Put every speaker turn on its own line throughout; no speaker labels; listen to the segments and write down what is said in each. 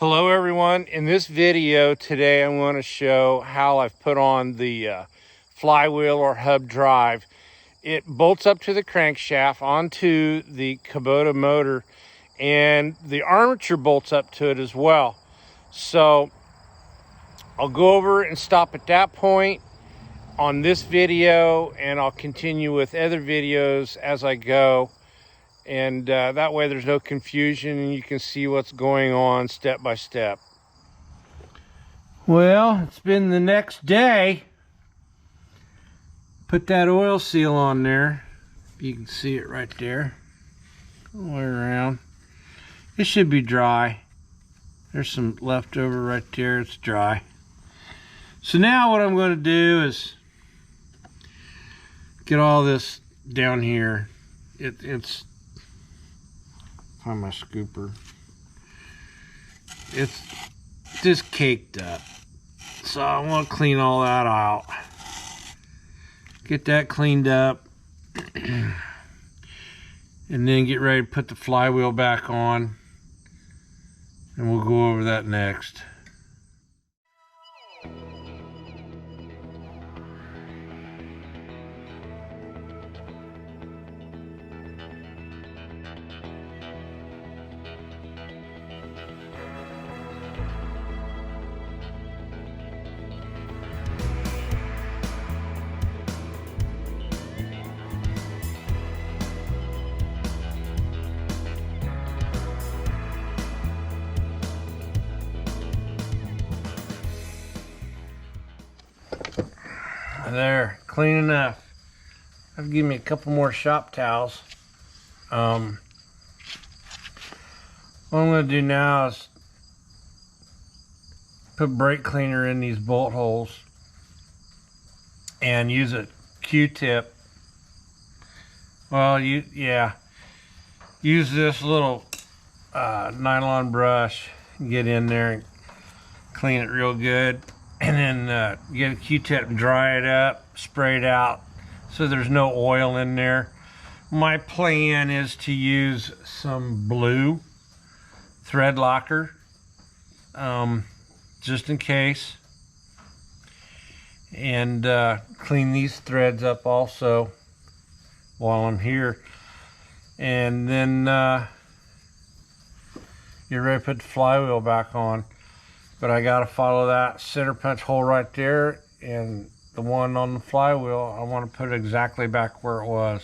Hello everyone. In this video today I want to show how I've put on the flywheel or hub drive. It bolts up to the crankshaft onto the Kobota motor, and the armature bolts up to it as well. So I'll go over and stop at that point on this video, and I'll continue with other videos as I go. And that way there's no confusion and you can see what's going on step by step. Well, it's been the next day. Put that oil seal on there. You can see it right there. All the way around. It should be dry. There's some leftover right there. It's dry. So now what I'm going to do is get all this down here. It's find my scooper. It's just caked up, so I want to clean all that out, get that cleaned up, and then get ready to put the flywheel back on, and we'll go over that next. There, clean enough. I'll give me a couple more shop towels. What I'm going to do now is put brake cleaner in these bolt holes and use a Q-tip. Well, use this little nylon brush and get in there and clean it real good. And then get a Q-tip, dry it up, spray it out so there's no oil in there. My plan is to use some blue thread locker, just in case. And clean these threads up also while I'm here. And then get ready to put the flywheel back on. But I gotta follow that center punch hole right there, and the one on the flywheel, I want to put it exactly back where it was.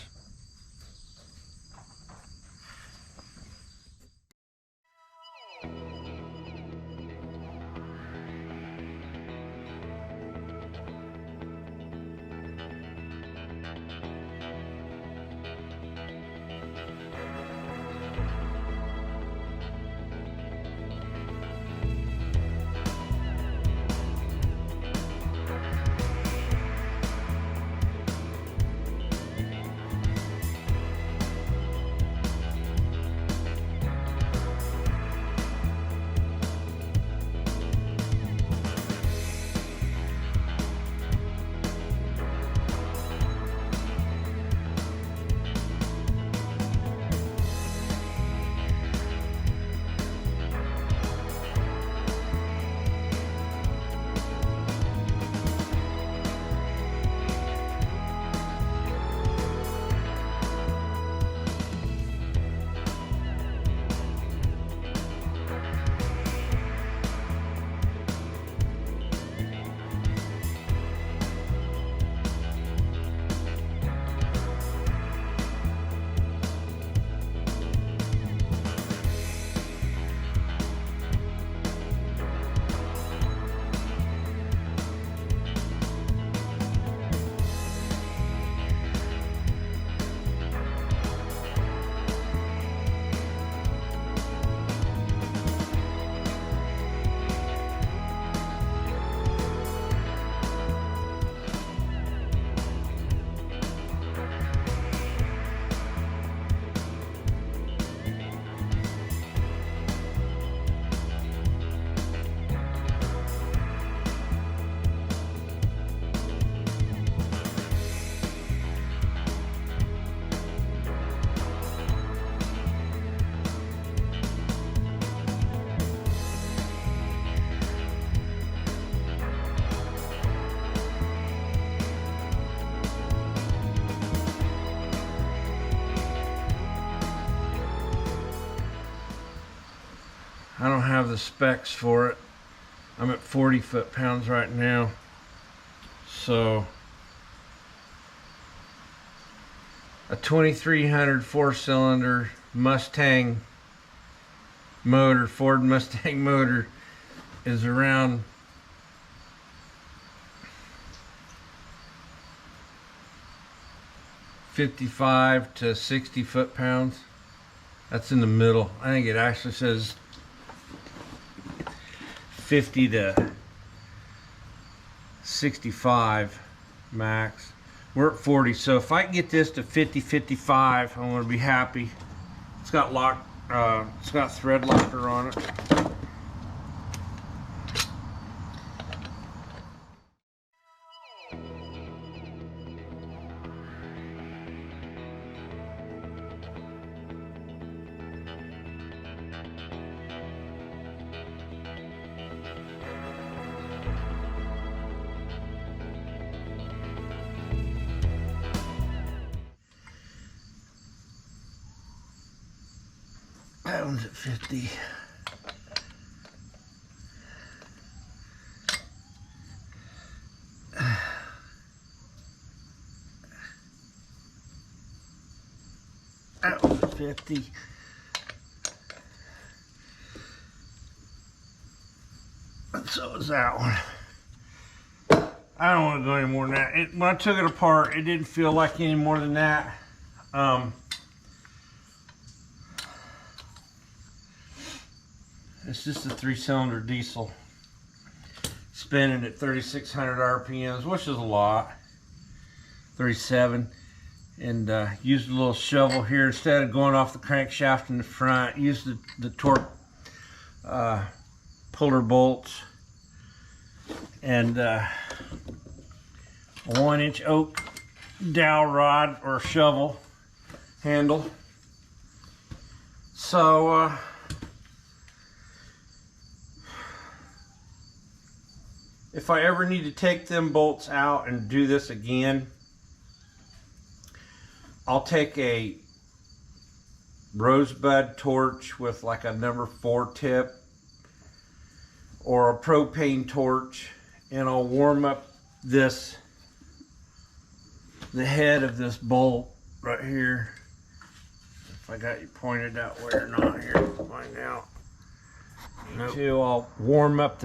I don't have the specs for it. I'm at 40 foot-pounds right now. So a 2300 4-cylinder Mustang motor, Ford Mustang motor, is around 55 to 60 foot-pounds. That's in the middle. I think it actually says 50 to 65 max. We're at 40, so if I can get this to 50, 55, I'm gonna be happy. It's got it's got thread locker on it. That one's at 50. That one's at 50. And so is that one. I don't want to go any more than that. When I took it apart, it didn't feel like any more than that. It's just a 3-cylinder diesel spinning at 3,600 RPMs, which is a lot. 37. And used a little shovel here instead of going off the crankshaft in the front. Used the torque puller bolts and a 1-inch oak dowel rod or shovel handle. So if I ever need to take them bolts out and do this again, I'll take a rosebud torch with like a number 4 tip or a propane torch, and I'll warm up the head of this bolt right here. If I got you pointed that way or not here, we'll find out. Nope. So I'll warm up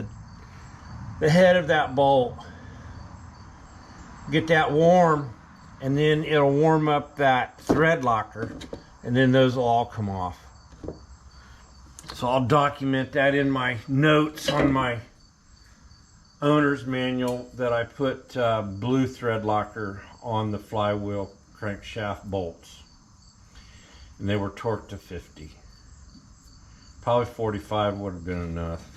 the head of that bolt, get that warm, and then it'll warm up that thread locker, and then those will all come off. So I'll document that in my notes on my owner's manual that I put blue thread locker on the flywheel crankshaft bolts, and they were torqued to 50. Probably 45 would have been enough.